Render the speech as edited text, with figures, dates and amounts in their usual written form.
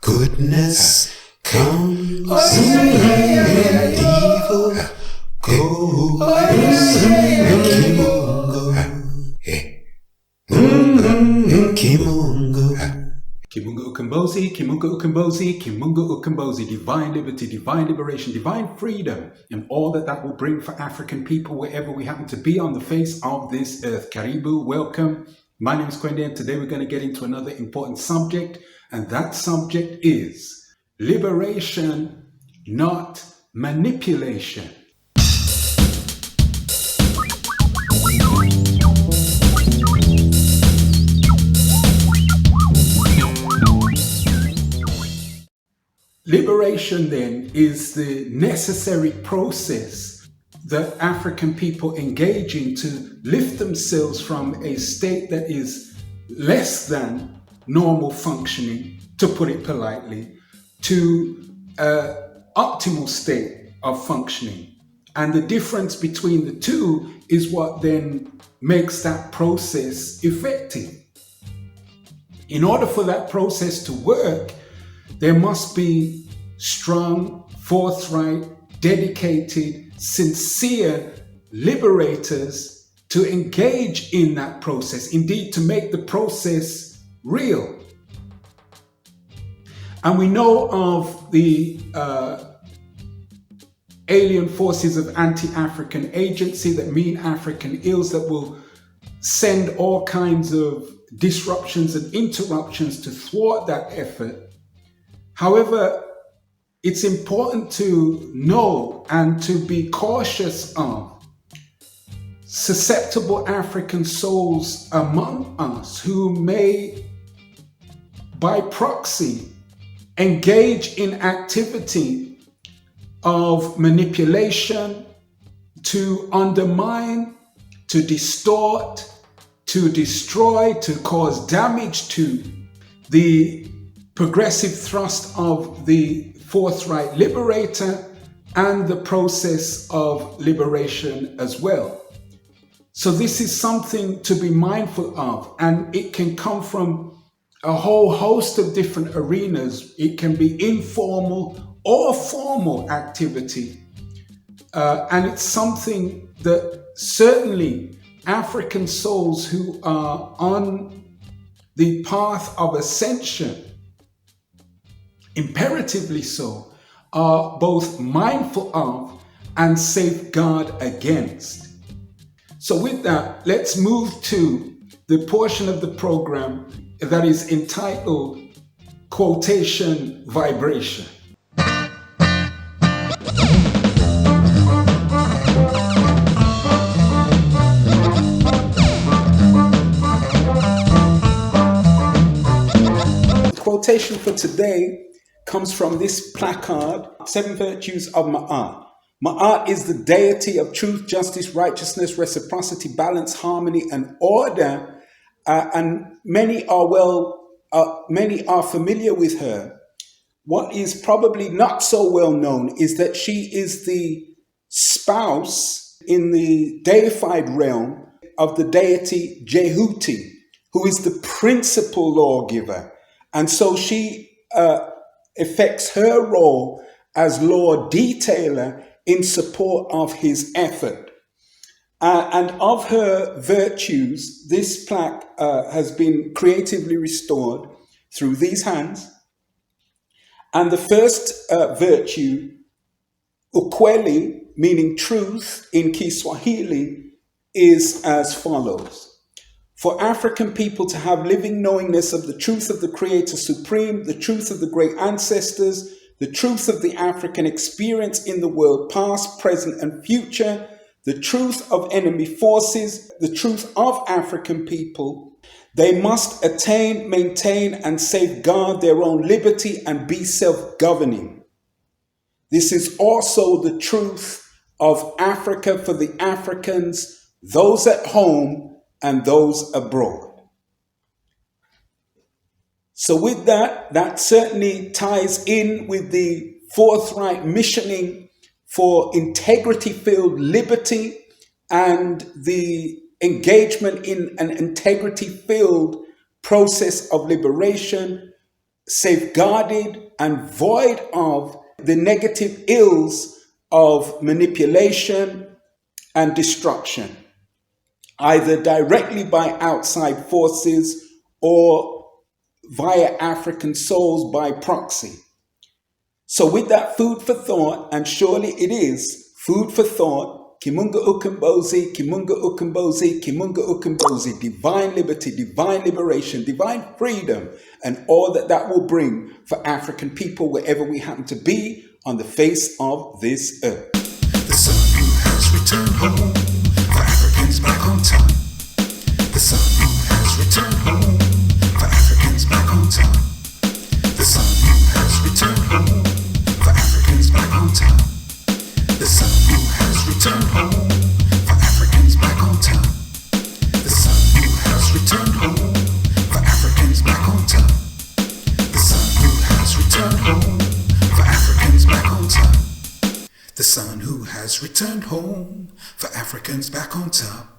Goodness comes and evil goes. Kimunga Ukombozi, Kimunga Ukombozi, Kimunga Ukombozi, divine liberty, divine liberation, divine freedom, and all that will bring for African people wherever we happen to be on the face of this earth. Karibu, welcome. My name is Kwende, and today we're going to get into another important subject, and that subject is liberation, not manipulation. Liberation, then, is the necessary process that African people engage in to lift themselves from a state that is less than normal functioning, to put it politely, to an optimal state of functioning. And the difference between the two is what then makes that process effective. In order for that process to work, there must be strong, forthright, dedicated, sincere liberators to engage in that process, indeed to make the process real. And we know of the alien forces of anti-African agency, that mean African ills, that will send all kinds of disruptions and interruptions to thwart that effort. However, it's important to know and to be cautious of susceptible African souls among us who may, by proxy, engage in activity of manipulation to undermine, to distort, to destroy, to cause damage to the progressive thrust of the forthright liberator and the process of liberation as well. So this is something to be mindful of, and it can come from a whole host of different arenas. It can be informal or formal activity, and it's something that certainly African souls who are on the path of ascension, imperatively so, are both mindful of and safeguard against. So with that, let's move to the portion of the program that is entitled Quotation Vibration. The quotation for today comes from this placard, 7 Virtues of Ma'at. Ma'at is the deity of truth, justice, righteousness, reciprocity, balance, harmony, and order. And many are familiar with her. What is probably not so well known is that she is the spouse in the deified realm of the deity Jehuti, who is the principal lawgiver. And so she effects her role as law detailer in support of his effort. And of her virtues, this plaque has been creatively restored through these hands. And the first virtue, ukweli, meaning truth in Kiswahili, is as follows. For African people to have living knowingness of the truth of the Creator Supreme, the truth of the great ancestors, the truth of the African experience in the world past, present, and future, the truth of enemy forces, the truth of African people, they must attain, maintain, and safeguard their own liberty and be self-governing. This is also the truth of Africa for the Africans, those at home, and those abroad. So with that certainly ties in with the forthright missioning for integrity-filled liberty and the engagement in an integrity-filled process of liberation safeguarded and void of the negative ills of manipulation and destruction, either directly by outside forces or via African souls by proxy. So with that food for thought, and surely it is food for thought, Kimunga Ukumbozi, Kimunga Ukumbozi, Kimunga Ukumbozi, divine liberty, divine liberation, divine freedom, and all that that will bring for African people wherever we happen to be on the face of this earth. The sun who has returned home, for Africans back on top. The sun who has returned home, for Africans back on top. The sun who has returned home, for Africans back on top. The sun who has returned home, for Africans back on top. The sun who has returned home, for Africans back on top. The sun who has returned home, for Africans back on top. The sun who has returned home, for Africans back on top.